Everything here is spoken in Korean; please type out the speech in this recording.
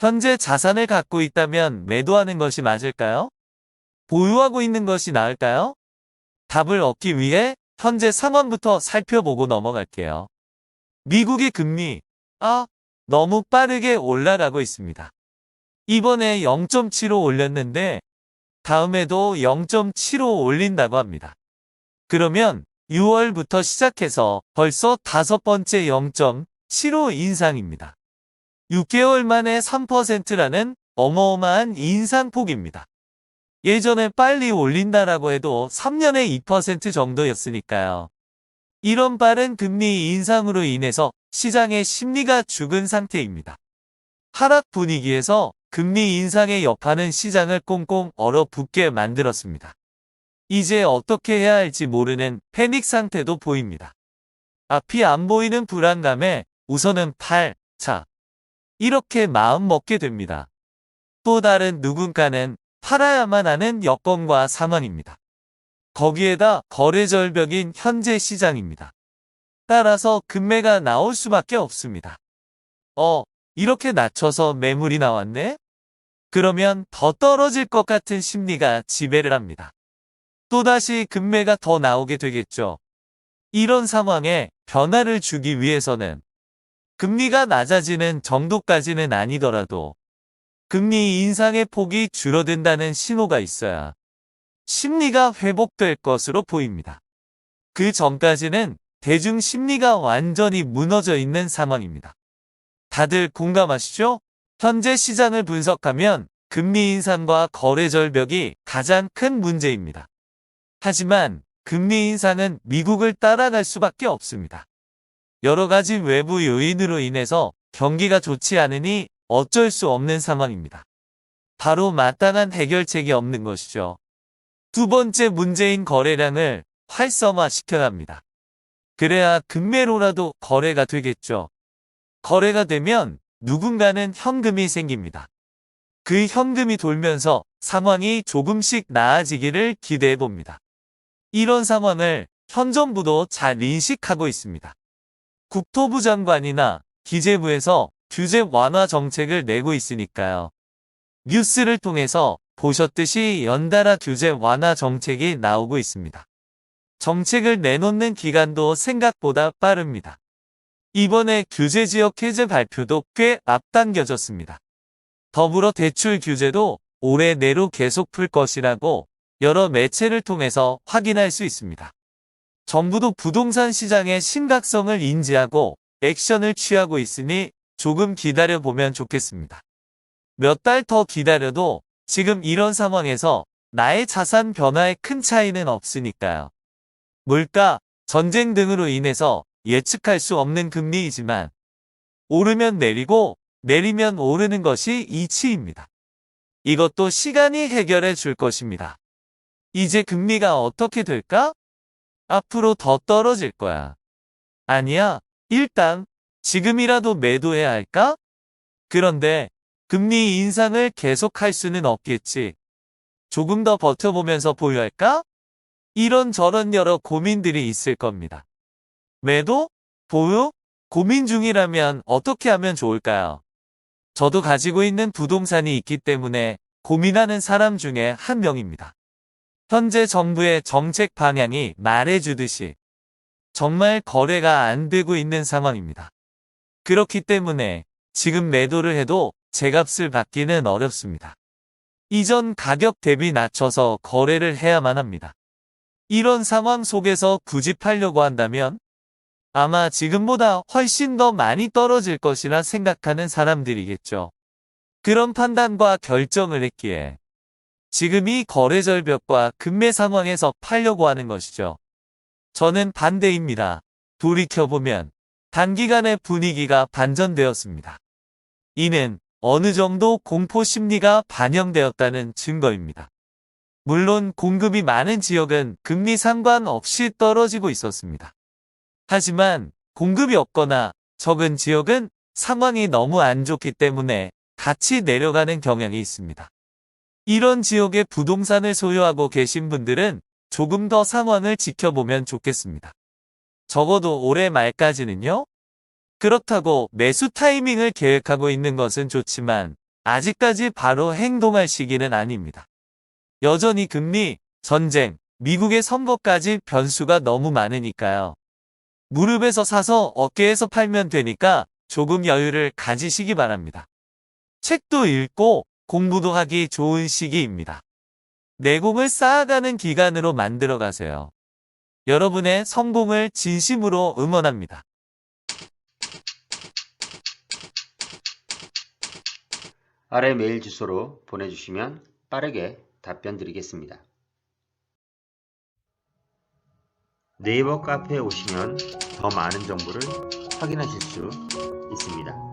현재 자산을 갖고 있다면 매도하는 것이 맞을까요? 보유하고 있는 것이 나을까요? 답을 얻기 위해 현재 상황부터 살펴보고 넘어갈게요. 미국의 금리, 너무 빠르게 올라가고 있습니다. 이번에 0.75 올렸는데 다음에도 0.75 올린다고 합니다. 그러면 6월부터 시작해서 벌써 5번째 0.75 인상입니다. 6개월 만에 3%라는 어마어마한 인상폭입니다. 예전에 빨리 올린다라고 해도 3년에 2% 정도였으니까요. 이런 빠른 금리 인상으로 인해서 시장의 심리가 죽은 상태입니다. 하락 분위기에서 금리 인상의 여파는 시장을 꽁꽁 얼어붙게 만들었습니다. 이제 어떻게 해야 할지 모르는 패닉 상태도 보입니다. 앞이 안 보이는 불안감에 우선은 이렇게 마음 먹게 됩니다. 또 다른 누군가는 팔아야만 하는 여건과 상황입니다. 거기에다 거래 절벽인 현재 시장입니다. 따라서 급매가 나올 수밖에 없습니다. 이렇게 낮춰서 매물이 나왔네? 그러면 더 떨어질 것 같은 심리가 지배를 합니다. 또다시 급매가 더 나오게 되겠죠. 이런 상황에 변화를 주기 위해서는 금리가 낮아지는 정도까지는 아니더라도 금리 인상의 폭이 줄어든다는 신호가 있어야 심리가 회복될 것으로 보입니다. 그 전까지는 대중 심리가 완전히 무너져 있는 상황입니다. 다들 공감하시죠? 현재 시장을 분석하면 금리 인상과 거래 절벽이 가장 큰 문제입니다. 하지만 금리 인상은 미국을 따라갈 수밖에 없습니다. 여러 가지 외부 요인으로 인해서 경기가 좋지 않으니 어쩔 수 없는 상황입니다. 바로 마땅한 해결책이 없는 것이죠. 두 번째 문제인 거래량을 활성화시켜야 합니다. 그래야 금매로라도 거래가 되겠죠. 거래가 되면 누군가는 현금이 생깁니다. 그 현금이 돌면서 상황이 조금씩 나아지기를 기대해 봅니다. 이런 상황을 현 정부도 잘 인식하고 있습니다. 국토부 장관이나 기재부에서 규제 완화 정책을 내고 있으니까요. 뉴스를 통해서 보셨듯이 연달아 규제 완화 정책이 나오고 있습니다. 정책을 내놓는 기간도 생각보다 빠릅니다. 이번에 규제 지역 해제 발표도 꽤 앞당겨졌습니다. 더불어 대출 규제도 올해 내로 계속 풀 것이라고 여러 매체를 통해서 확인할 수 있습니다. 정부도 부동산 시장의 심각성을 인지하고 액션을 취하고 있으니 조금 기다려보면 좋겠습니다. 몇 달 더 기다려도 지금 이런 상황에서 나의 자산 변화에 큰 차이는 없으니까요. 물가, 전쟁 등으로 인해서 예측할 수 없는 금리이지만 오르면 내리고 내리면 오르는 것이 이치입니다. 이것도 시간이 해결해 줄 것입니다. 이제 금리가 어떻게 될까? 앞으로 더 떨어질 거야. 아니야, 일단 지금이라도 매도해야 할까? 그런데 금리 인상을 계속할 수는 없겠지. 조금 더 버텨보면서 보유할까? 이런저런 여러 고민들이 있을 겁니다. 매도? 보유? 고민 중이라면 어떻게 하면 좋을까요? 저도 가지고 있는 부동산이 있기 때문에 고민하는 사람 중에 한 명입니다. 현재 정부의 정책 방향이 말해주듯이 정말 거래가 안 되고 있는 상황입니다. 그렇기 때문에 지금 매도를 해도 제값을 받기는 어렵습니다. 이전 가격 대비 낮춰서 거래를 해야만 합니다. 이런 상황 속에서 굳이 팔려고 한다면 아마 지금보다 훨씬 더 많이 떨어질 것이라 생각하는 사람들이겠죠. 그런 판단과 결정을 했기에 지금 이 거래 절벽과 급매 상황에서 팔려고 하는 것이죠. 저는 반대입니다. 돌이켜보면 단기간에 분위기가 반전되었습니다. 이는 어느 정도 공포 심리가 반영되었다는 증거입니다. 물론 공급이 많은 지역은 금리 상관없이 떨어지고 있었습니다. 하지만 공급이 없거나 적은 지역은 상황이 너무 안 좋기 때문에 같이 내려가는 경향이 있습니다. 이런 지역의 부동산을 소유하고 계신 분들은 조금 더 상황을 지켜보면 좋겠습니다. 적어도 올해 말까지는요. 그렇다고 매수 타이밍을 계획하고 있는 것은 좋지만 아직까지 바로 행동할 시기는 아닙니다. 여전히 금리, 전쟁, 미국의 선거까지 변수가 너무 많으니까요. 무릎에서 사서 어깨에서 팔면 되니까 조금 여유를 가지시기 바랍니다. 책도 읽고 공부도 하기 좋은 시기입니다. 내공을 쌓아가는 기간으로 만들어 가세요. 여러분의 성공을 진심으로 응원합니다. 아래 메일 주소로 보내주시면 빠르게 답변 드리겠습니다. 네이버 카페에 오시면 더 많은 정보를 확인하실 수 있습니다.